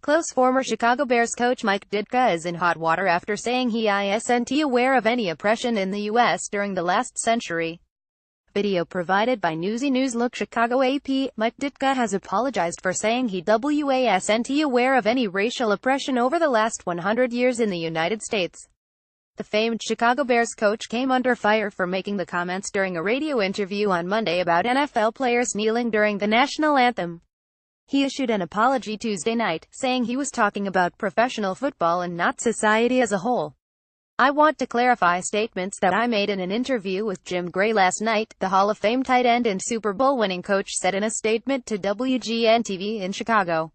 Close former Chicago Bears coach Mike Ditka is in hot water after saying he isn't aware of any oppression in the U.S. during the last century. Video provided by Newsy News. Look, Chicago AP. Mike Ditka has apologized for saying he wasn't aware of any racial oppression over the last 100 years in the United States. The famed Chicago Bears coach came under fire for making the comments during a radio interview on Monday about NFL players kneeling during the national anthem. He issued an apology Tuesday night, saying he was talking about professional football and not society as a whole. "I want to clarify statements that I made in an interview with Jim Gray last night," the Hall of Fame tight end and Super Bowl winning coach said in a statement to WGN-TV in Chicago.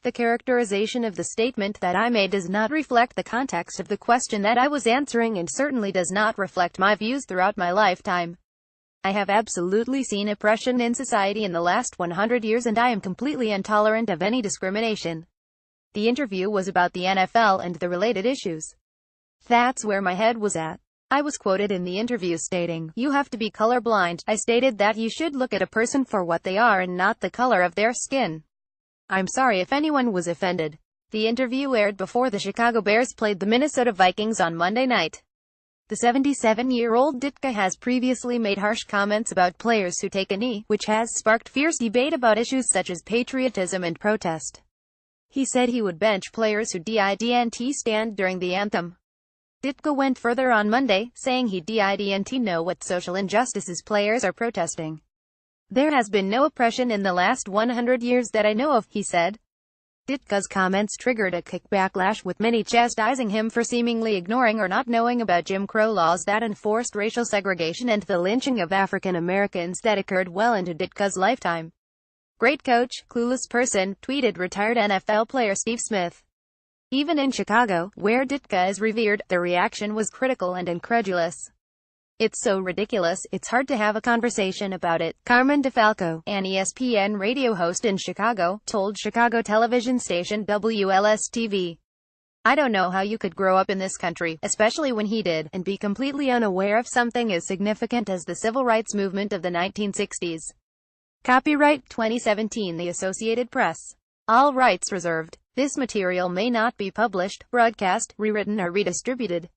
"The characterization of the statement that I made does not reflect the context of the question that I was answering and certainly does not reflect my views throughout my lifetime. I have absolutely seen oppression in society in the last 100 years and I am completely intolerant of any discrimination." The interview was about the NFL and the related issues. "That's where my head was at. I was quoted in the interview stating, 'You have to be colorblind.' I stated that you should look at a person for what they are and not the color of their skin. I'm sorry if anyone was offended." The interview aired before the Chicago Bears played the Minnesota Vikings on Monday night. The 77-year-old Ditka has previously made harsh comments about players who take a knee, which has sparked fierce debate about issues such as patriotism and protest. He said he would bench players who didn't stand during the anthem. Ditka went further on Monday, saying he didn't know what social injustices players are protesting. "There has been no oppression in the last 100 years that I know of," he said. Ditka's comments triggered a kick backlash, with many chastising him for seemingly ignoring or not knowing about Jim Crow laws that enforced racial segregation and the lynching of African Americans that occurred well into Ditka's lifetime. "Great coach, clueless person," tweeted retired NFL player Steve Smith. Even in Chicago, where Ditka is revered, the reaction was critical and incredulous. "It's so ridiculous, it's hard to have a conversation about it," Carmen DeFalco, an ESPN radio host in Chicago, told Chicago television station WLS-TV. "I don't know how you could grow up in this country, especially when he did, and be completely unaware of something as significant as the civil rights movement of the 1960s. Copyright 2017 The Associated Press. All rights reserved. This material may not be published, broadcast, rewritten or redistributed.